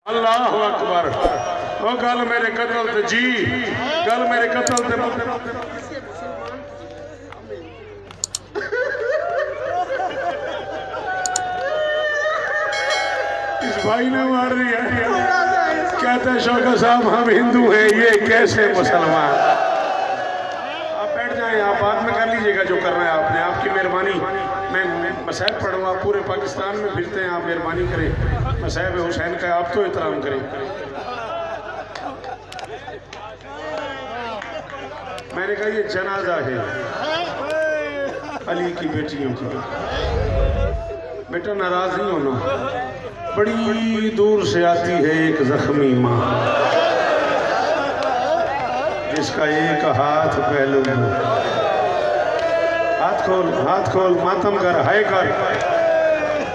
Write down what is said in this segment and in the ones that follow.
अल्लाह अकबर। ओ गल मेरे कतल ते जी, गल मेरे कतल ते इस भाई ने मार दिया। कहते हैं शौकत साहब हम हिंदू हैं, ये कैसे मुसलमान। आप बैठ जाएं, आप बाद में कर लीजिएगा जो करना है आपने, आपकी मेहरबानी। मैं मसाइब पढ़ूँगा, पूरे पाकिस्तान में फिरते हैं, आप मेहरबानी करें मसाइब हुसैन का आप तो एहतराम करें। मैंने कहा ये जनाजा है अली की बेटियों का। बेटा नाराज नहीं होना, बड़ी दूर से आती है एक जख्मी माँ जिसका एक हाथ पहलू। हाथ खोल मातम कर, हाय कर।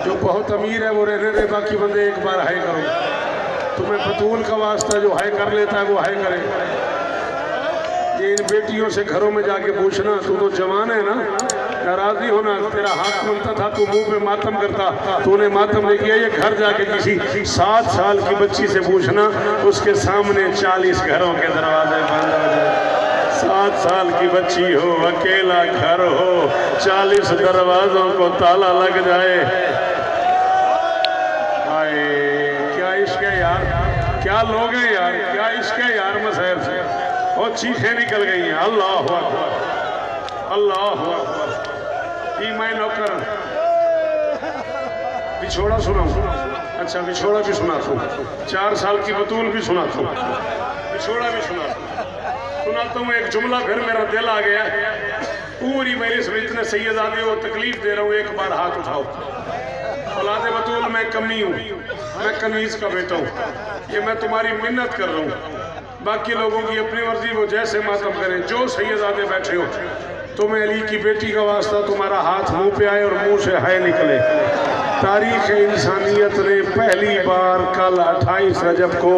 जो बहुत अमीर है वो रहने दे, बाकी बंदे एक बार हाय करो। तुम्हें बतूल का वास्ता जो हाय कर लेता है वो हाय करे। ये इन बेटियों से घरों में जाके पूछना, तू तो जवान है ना, नाराज नहीं होना। तेरा हाथ मलता था, तू मुंह पे मातम करता, तूने मातम नहीं किया। ये घर जाके किसी 7 साल की बच्ची से पूछना, उसके सामने 40 घरों के दरवाजे बंद हो जाए। 7 साल की बच्ची हो, अकेला घर हो, 40 दरवाजों को ताला लग जाए। हाय क्या इश्क है यार, क्या लोग हैं यार, क्या इश्क है यार। मसहर से और चीखें निकल गई हैं। अल्लाह अकबर, अल्लाह अकबर। मैं नौकर बिछोड़ा सुनाऊं? अच्छा बिछोड़ा भी सुनाता हूँ, 4 साल की बतूल भी सुनाता हूँ, बिछोड़ा भी सुनाता हूँ। एक जुमला फिर मेरा दिल आ गया। पूरी मेरी इतने सैयदादे को तकलीफ दे रहा हूँ, एक बार हाथ उठाओ। औलादे बतूल मैं कमी हूँ, मैं कनीज का बेटा हूँ, ये मैं तुम्हारी मिन्नत कर रहा हूँ। बाकी लोगों की अपनी मर्जी, वो जैसे मातम करें। जो सैयदादे बैठे हो, तुम्हें अली की बेटी का वास्ता, तुम्हारा हाथ मुंह पे आए और मुंह से हाय निकले। तारीख इंसानियत ने पहली बार कल 28 रजब को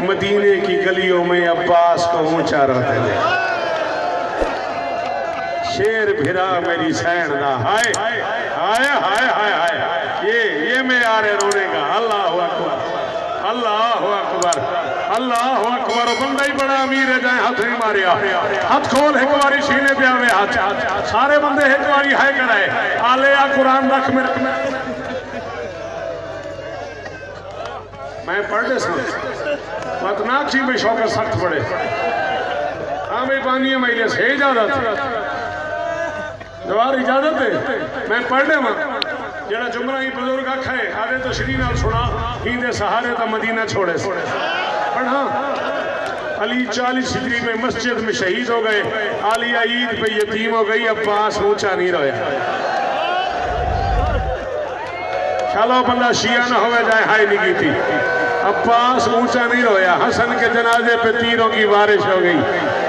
मदीने की गलियों में अब्बास को ऊंचा रहते थे। शेर भिरा मेरी सैन दा, हाय हाय हाय हाय हाय हाय। ये मैं आ रहे रोने का। अल्लाह अकबर, अल्लाह अकबर, अल्लाह अकबर। बंदा ही बड़ा अमीर है, जाए हाथ नहीं मारे। हाथ खोल एक बारी सीने पे आवे, हाथ सारे बंदे एक बारी हाय कराए। आले आ कुरान रख मेरे मैं पढ़ सुन मतनाक सी में शौक सख्त पड़े। हाँ भाई पानी महीने से इजाजत जवार इजाजत है, मैं पढ़ ले वहां जरा जुमला ही बुजुर्ग आखा है। आधे तो श्री नाल सुना ही दे सहारे तो मदीना छोड़े। पढ़ा अली 40 हिजरी में मस्जिद में शहीद हो गए। आलिया ईद पे यतीम हो गई, अब्बास ऊंचा नहीं रोया। चलो बंदा शिया ना होवे जाए हाय नहीं की थी। अब्बास ऊंचा नहीं रोया। हसन के जनाजे पे तीरों की बारिश हो गई,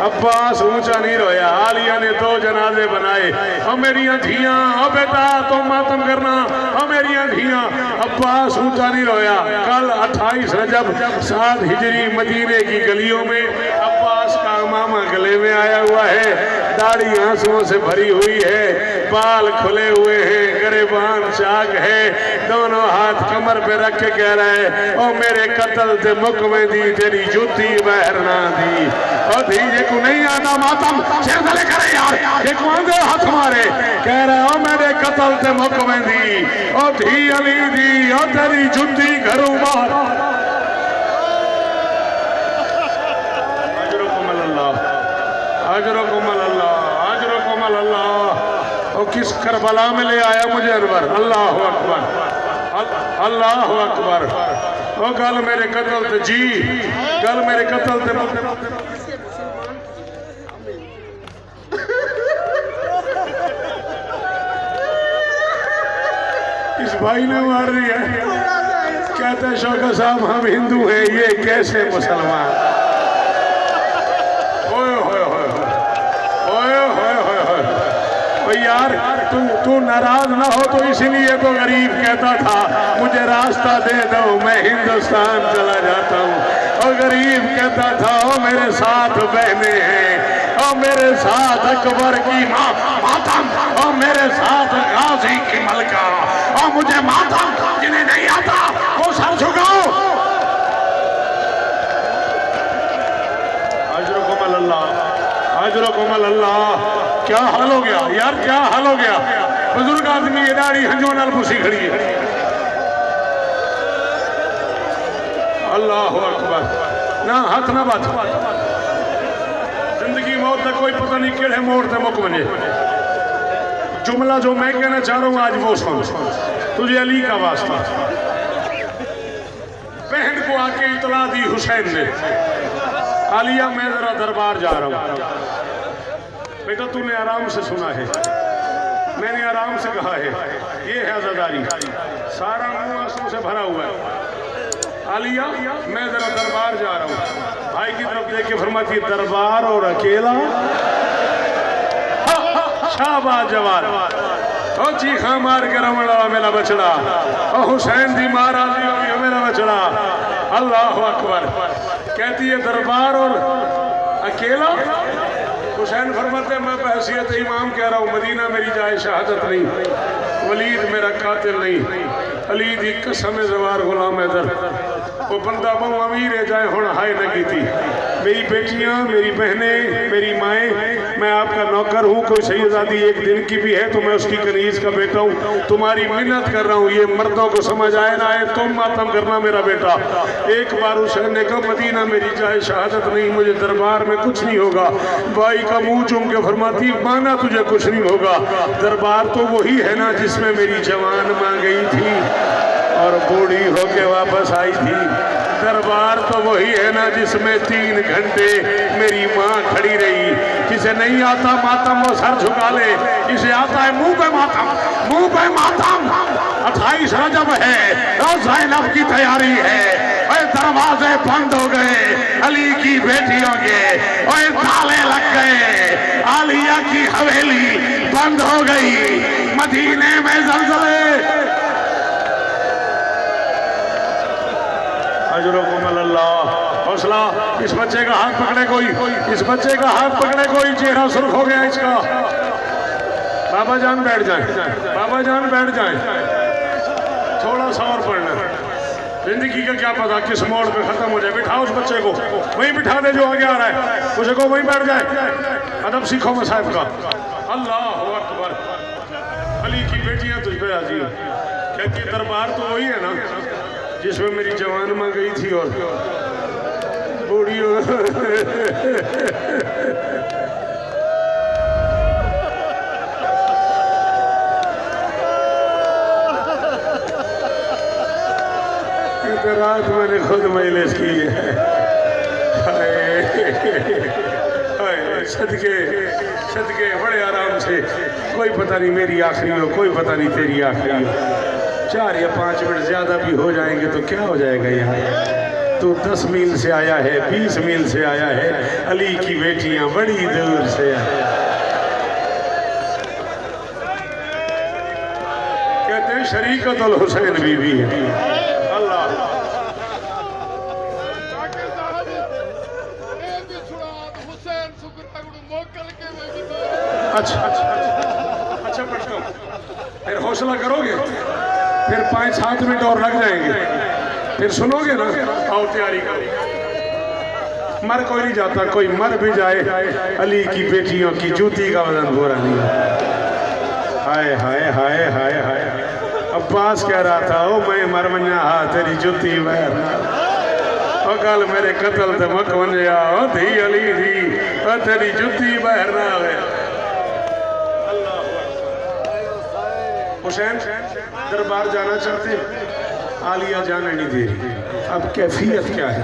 अब्बास ऊंचा नहीं रोया। आलिया ने 2 जनाजे बनाए। और मेरियां धियां, ओ बेटा तुम मातम करना, और मेरियां धियां। अब्बास ऊंचा नहीं रोया। कल 28 रजब 7 हिजरी मदीने की गलियों में अब्बास का मामा गले में आया हुआ है, दाढ़ी आंसुओं से भरी हुई है, बाल खुले हुए हैं, गरेबान चाक है, दोनों हाथ कमर पे रख के कह रहा है, ओ मेरे कतल ते मुक में दी तेरी जूती बहर ना दी। ओ धी ये को नहीं आना मातम शेर गले करे यार, ये को आंदे हाथ मारे कह रहा है, ओ मेरे कतल ते मुक में दी, ओ धी अली दी, ओ तेरी जूती घरों बाहर। अजरुकुम अल्लाह, अजरुकुम अल्लाह, अजरुकुम अल्लाह। और किस करबला में ले आया मुझे अनवर। अल्लाह अकबर, अल्लाह अकबर। ओ गल मेरे कतल ते जी, गल मेरे कतल ते इस भाई ने मार दिया। कहते हैं शौकत साहब हम हिंदू हैं, ये कैसे मुसलमान। यार तू नाराज ना हो तो इसीलिए तो गरीब कहता था मुझे रास्ता दे दो मैं हिंदुस्तान चला जाता हूँ। और गरीब कहता था ओ मेरे साथ बहने हैं, ओ मेरे साथ अकबर की मातम, ओ मेरे साथ गाजी की मलका, और मुझे मातम जिन्हें नहीं आता वो सर झुकाओ। अजरकुम अल्लाह। क्या हाल हो गया यार, क्या हाल हो गया। बुजुर्ग आदमी ये दाढ़ी हंजों नाल पुसी खड़ी है। अल्लाह अकबर। ना हाथ ना बात, जिंदगी मौत का कोई पता नहीं केड़े मोड़ से मुक बने। जुमला जो मैं कहना चाह रहा हूँ आज वो सुन, तुझे अली का वास्ता। बहन को आके इतला दी हुसैन ने, आलिया मैं जरा दरबार जा रहा हूँ। बेटा तूने आराम से सुना है, मैंने आराम से कहा है, ये है आजादारी, सारा मुंह आंसू से भरा हुआ है। आलिया मैं जरा दरबार जा रहा हूँ। भाई की तरफ देख के फरमाती दरबार और अकेला। शाबाश जवान, ओ चीखा मार के रमण वाला मेरा बछड़ा, ओ हुसैन दी महाराजी हो मेरा बछड़ा। अल्लाह अकबर। कहती है दरबार और अकेला। हुसैन फरमाते मैं बहसियत इमाम कह रहा हूँ, मदीना मेरी जाए शहादत नहीं, वलीद मेरा कातिल नहीं, अली दी कसम जवार गुलाम हैदर। वो बंदा बहु अमीर है जाए हुण हाय न की थी। मेरी बेटियां, मेरी बहनें, मेरी माएँ, मैं आपका नौकर हूँ। कोई शहीजादी एक दिन की भी है तो मैं उसकी कनीज का बेटा हूँ। तुम्हारी मिन्नत कर रहा हूँ, ये मर्दों को समझ आए ना आए, तुम मातम करना मेरा बेटा। एक बार हुसैन ने कहा मदीना मेरी जाए शहादत नहीं, मुझे दरबार में कुछ नहीं होगा। भाई का मुंह चूम के फरमाती माना तुझे कुछ नहीं होगा। दरबार तो वही है ना जिसमें मेरी जवान मां गई थी और बूढ़ी होके वापस आई थी। दरबार तो वही है ना जिसमें 3 घंटे मेरी माँ खड़ी रही। जिसे नहीं आता मातम वो सर झुका ले, जिसे आता है मुंह पे मातम, मुंह पे मातम। 28 रजब है, ज़ैनब की तैयारी है, और दरवाजे बंद हो गए अली की बेटियों के, और ताले लग गए, आलिया की हवेली बंद हो गई, मदीने में ज़लज़ले। अजरकुम अल्लाह। हौसला। इस बच्चे का हाथ पकड़े कोई, इस बच्चे का हाथ पकड़े कोई, चेहरा सुर्ख हो गया इसका। बाबा जान बैठ जाए, बाबा जान बैठ जाए, थोड़ा सा और पढ़ना। जिंदगी का क्या पता किस मोड़ पे खत्म हो जाए। बिठाओ उस बच्चे को, वहीं बिठा दे जो आगे आ रहा है, उसे को वहीं बैठ जाए। अदब सीखो मसाहिब का। अल्लाह अकबर। अली की बेटियां तुझ पे राजी है। कहती दरबार तो वही है ना जिसमें मेरी जवान मां गई थी और बूढ़ी हो। रात मैंने खुद मजलिस की है। सदके सदके बड़े आराम से, कोई पता नहीं मेरी आखिरी हो, कोई पता नहीं तेरी आखिरी हो। 4 या 5 मिनट ज्यादा भी हो जाएंगे तो क्या हो जाएगा यहाँ। तू 10 मील से आया है, 20 मील से आया है, अली की बेटियां बड़ी दूर से आए। कहते हैं शरीकतुल हुसैन बीबी है। अल्लाह। अच्छा अच्छा अच्छा पढ़ता हूँ, फिर हौसला करोगे, फिर 5-7 मिनट और लग जाएंगे, फिर सुनोगे ना। आओ तैयारी करो। मर कोई नहीं जाता, कोई मर भी जाए अली की बेटियों की जूती का वजन पूरा नहीं। हाय हाय हाय हाय हाय। अब्बास कह रहा था ओ मैं मर मना हा तेरी जूती वैर, ओ कल मेरे कत्ल ते मक वनिया ओ धी अली दी ओ तेरी जूती बहर ना आवे। हुसैन दरबार जाना चाहते, आलिया जाने नहीं दे रही। अब कैफियत क्या है।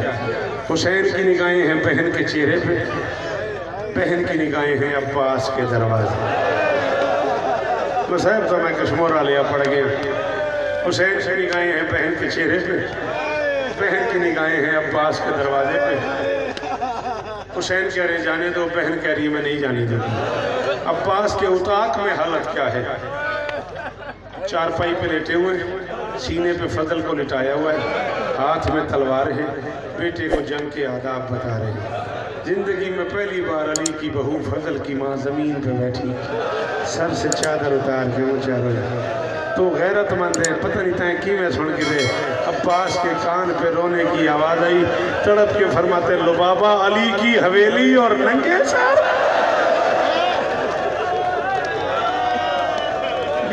हुसैन की निगाहें हैं बहन के चेहरे पे, बहन की निगाहें हैं अब्बास के दरवाजे। मसाहब तो मैं कश्मोरा लिया पड़ गया। हुसैन की निगाहें हैं बहन के चेहरे पे, बहन की निगाहें हैं अब्बास के दरवाजे पे। हुसैन कह रहे जाने दो, बहन कह रही है मैं नहीं जाने दूंगी। अब्बास के उताक में हालत क्या है। चारपाई पे लेटे हुए, सीने पे फजल को लिटाया हुआ है, हाथ में तलवार है, बेटे को जंग के आदाब बता रहे हैं। जिंदगी में पहली बार अली की बहू फजल की माँ जमीन पे बैठी, सर से चादर उतार के ऊंचा रोया। तो गैरतमंद है, पता नहीं तय कि मैं सुन के दे। अब्बास के कान पे रोने की आवाज आई, तड़प के फरमाते लो बाबा अली की हवेली और नंगे सर।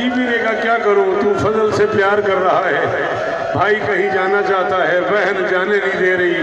बीबी ने कहा क्या करूं, तू फजल से प्यार कर रहा है, भाई कहीं जाना चाहता है, बहन जाने नहीं दे रही,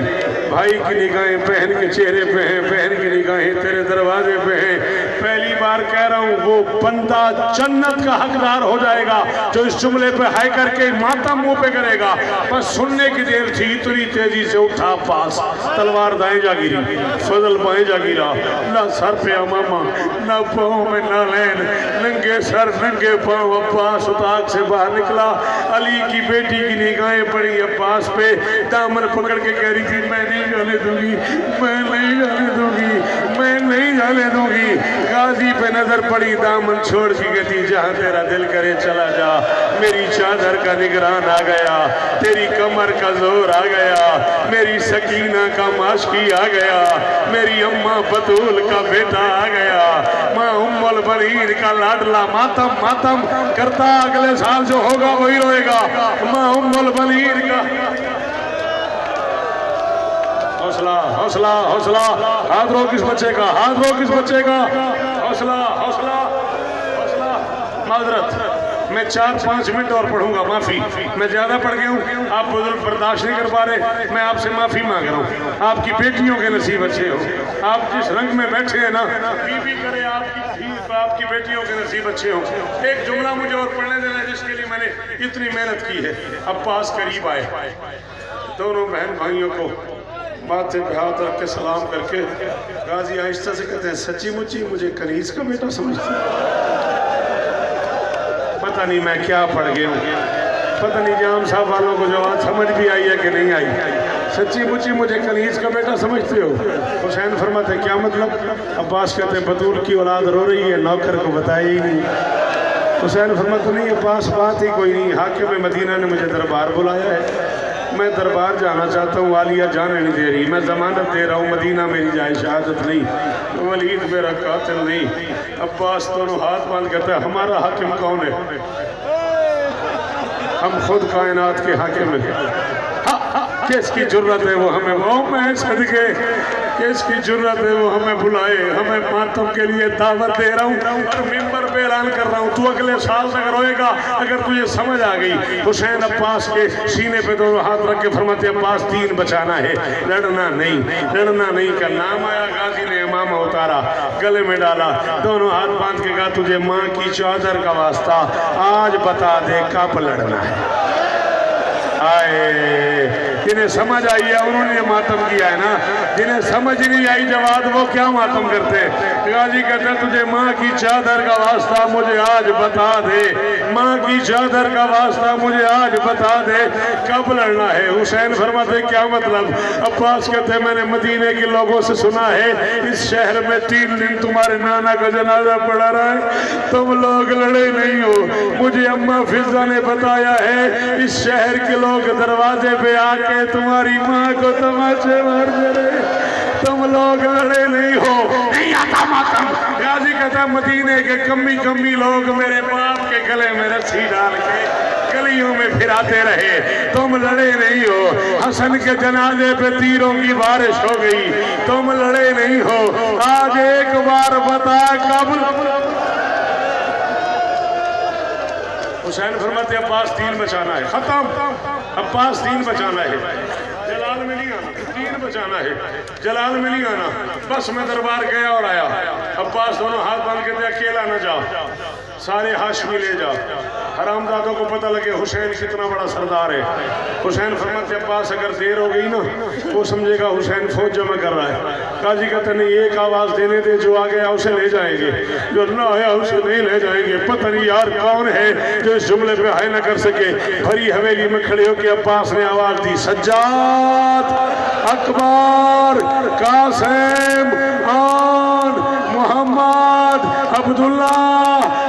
भाई की निगाहें बहन के चेहरे पे हैं, बहन की निगाहें तेरे दरवाजे पे हैं। पहली बार कह रहा हूं वो बंदा जन्नत का हकदार हो जाएगा जो इस जुमले पे हाय करके मातम मुंह पे करेगा। बस सुनने की देर थी, इतनी तेजी से उठा पास, तलवार दाएं जा गिरी, फजल बाएं जा गिरा, ना सर पे अमामा, ना पाँव में ना लैन, नंगे सर नंगे पाँव। अब्बास उताक से बाहर निकला, अली की बेटी की निगाहें पड़ी अब्बास पे, दामन पकड़ के कह रही थी मैं नहीं जाने दूंगी, मैं नहीं जाने दूंगी, मैं नहीं जाने दूंगी। गाजी पे नजर पड़ी, दामन छोड़ के कहती जहाँ तेरा दिल करे चला जा, मेरी चादर का निगरान आ गया, तेरी कमर का जोर आ गया, मेरी सकीना का माशकी आ गया, मेरी अम्मा बतूल का बेटा आ गया, माँ उम्मुल बनीन का लाडला मातम मातम करता अगले साल जो होगा वही रोएगा, माँ उम्मुल बनीन का। हौसला हौसला हौसला, हाथ रोक इस बच्चे का, हाथ रोक इस बच्चे का, हौसला हौसला हौसला। माजरत मैं 4-5 मिनट और पढ़ूंगा, माफी मैं ज्यादा पढ़ गया हूँ, आप बुजुर्ग बर्दाश्त नहीं कर पा रहे, मैं आपसे माफी मांग रहा हूँ। आपकी बेटियों के नसीब अच्छे हो, आप जिस रंग में बैठे हैं ना, बीवी करे आपकी बेटियों के नसीब अच्छे हो। एक जुमला मुझे और पढ़ने देना जिसके लिए मैंने इतनी मेहनत की है। अब्बास करीब आए, दोनों बहन भाइयों को माथे पे हाथ रख के सलाम करके गाजी आहिस्ता से कहते हैं सच्ची मुच्ची मुझे कनीज का बेटा समझते? पता नहीं मैं क्या पढ़ गया हूँ, पता नहीं जाम साहब वालों को जवाब समझ भी आई है कि नहीं आई। सच्ची मुच्ची मुझे कनीज का बेटा समझते हो? हुसैन फरमाते क्या मतलब? अब्बास कहते हैं बतूल की औलाद रो रही है, नौकर को बताया ही नहीं। हुसैन फरमाते नहीं अब्बास बात ही कोई नहीं, हाकिम मदीना ने मुझे दरबार बुलाया है, मैं दरबार जाना चाहता हूँ, वालिया जाने नहीं दे रही, मैं जमानत दे रहा हूँ, मदीना मेरी जाए शहादत नहीं, वलीद मेरा कातिल नहीं। अब्बास दोनों हाथ बांध कहता है हमारा हाकिम कौन है? हम खुद कायनात के हाकिम हैं। किसकी जुर्रत है वो हमें, वो मैं सदके किसकी जुर्रत है वो हमें बुलाए, हमें मातम के लिए दावत दे रहा हूँ और मिंबर पे ऐलान कर रहा हूँ तू अगले साल तक रोएगा अगर तुझे समझ आ गई। हुसैन अब्बास के सीने पे दोनों हाथ रख के फरमाते अब्बास दीन बचाना है, लड़ना नहीं, लड़ना नहीं का नाम आया। गाजी ने इमामा उतारा, गले में डाला, दोनों हाथ बांध के कहा तुझे माँ की चादर का वास्ता आज बता दे कब लड़ना है। आए जिन्हें समझ आई है उन्होंने मातम किया है ना, जिन्हें समझ नहीं आई जवाब वो क्या मातम करते। गाजी कहते तुझे माँ की चादर का वास्ता मुझे आज बता दे, माँ की चादर का वास्ता मुझे आज बता दे कब लड़ना है। हुसैन फरमाते क्या मतलब? अब्बास कहते मैंने मदीने के लोगों से सुना है इस शहर में 3 दिन तुम्हारे नाना का जनाजा पड़ा रहा है, तुम लोग लड़े नहीं हो। मुझे अम्मा फिजा ने बताया है इस शहर के लोग दरवाजे पे आके तुम्हारी माँ को तमाचे मार दे, तुम लोग लड़े नहीं हो। नहीं आता मातम। गाजी कहता मदीने के कमी कमी लोग मेरे बाप के गले में रस्सी डाल के गलियों में फिराते रहे, तुम लड़े नहीं हो। हसन के जनाजे पे तीरों की बारिश हो गई, तुम लड़े नहीं हो। आज एक बार बता कब? हुसैन फरमाते अब्बास दीन बचाना है, खत्म। अब्बास दीन बचाना है, जलाल में नहीं आना, दीन बचाना है, जलाल में नहीं आना। बस मैं दरबार गया और आया। अब्बास दोनों हाथ बांध के अकेला न जा, सारे हाशमी ले जा, हरामजादों को पता लगे हुसैन कितना बड़ा सरदार है। हुसैन फरमाते अब्बास अगर देर हो गई ना वो समझेगा हुसैन फौज जमा कर रहा है। काजी कहते नहीं एक आवाज देने दे, जो आ गया उसे ले जाएंगे, जो ना आया उसे नहीं ले जाएंगे। पता नहीं यार कौन है जो इस जुमले पे हाय न कर सके। भरी हवेली में खड़े होकर अब्बास ने आवाज दी सज्जाद, अकबर, कासिम, आन, मोहम्मद, अब्दुल्ला,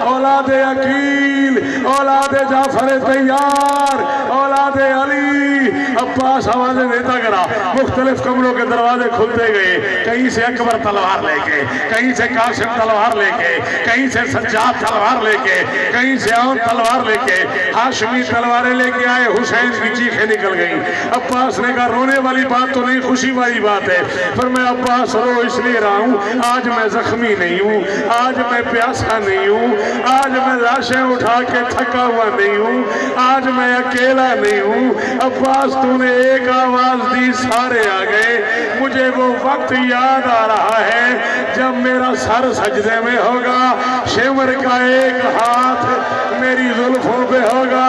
औलाद अकील, औलाद जाफर तैयार, औलाद अली, अब्बास आवाजें देता करा, मुख्तलिफ कमरों के दरवाजे खुलते गए। कहीं से अकबर तलवार लेके, कहीं से कासिम तलवार लेके, कहीं से सज्जाद तलवार लेके, कहीं से और तलवार लेके, हाशमी तलवारें लेके आए। हुसैन की चीखें निकल गई। अब्बास ने कहा रोने वाली बात तो नहीं, खुशी वाली बात है। फिर मैं अब्बास रो इसलिए रहा हूँ, आज मैं जख्मी नहीं हूँ, आज मैं प्यासा नहीं हूँ, आज मैं लाशें उठा के थका हुआ नहीं हूँ, आज मैं अकेला नहीं हूँ। अब्बास तूने एक आवाज दी, सारे आ गए। मुझे वो वक्त याद आ रहा है जब मेरा सर सजदे में होगा, शिमर का एक हाथ मेरी जुल्फों पे होगा,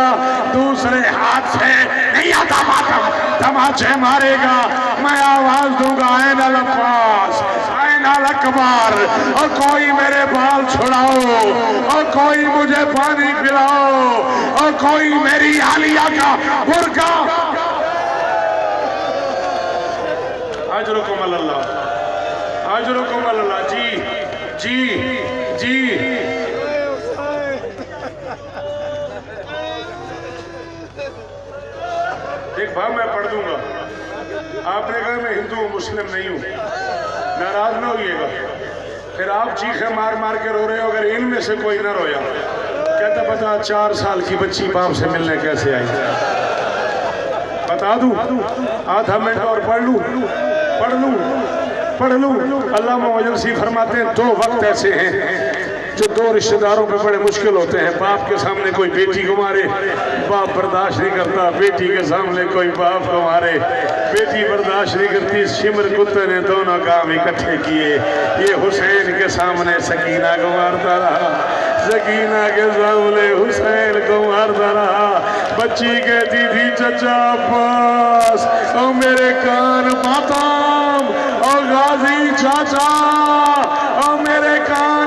दूसरे हाथ से नहीं आता मातम तमाचे मारेगा। मैं आवाज दूंगा ऐन अल अब्बास, ऐन अल अकबर, और कोई मेरे बाल छुड़ाओ, और कोई मुझे पानी पिलाओ, और कोई मेरी आलिया का बुर्का। अजरुकुम अल्लाह, अजरुकुम अल्लाह। जी जी जी। एक भाव मैं पढ़ दूंगा, आपने कहा मैं हिंदू हूँ, मुस्लिम नहीं हूँ, नाराज ना होइएगा। फिर आप चीखें मार मार के रो रहे हो, अगर इनमें से कोई ना रोया, कहता पता 4 साल की बच्ची बाप से मिलने कैसे आई, बता दूं, आधा मिनट और पढ़ लूं, पढ़ लूं, पढ़ लूं। अल्लाह मौजूसी फरमाते हैं 2 वक्त ऐसे हैं जो 2 रिश्तेदारों पे बड़े मुश्किल होते हैं। बाप के सामने कोई बेटी को मारे, बाप बर्दाश्त नहीं करता, बेटी के सामने कोई बाप को मारे, बेटी बर्दाश्त नहीं करती। शिमर कुत्ते ने दोनों काम इकट्ठे किए। ये हुसैन के सामने सकीना को मारता रहा, सकीना के सामने हुसैन को मारता रहा। बच्ची कहती थी चचा अब्बास, ओ मेरे कान मातम, और गाजी चाचा, और मेरे कान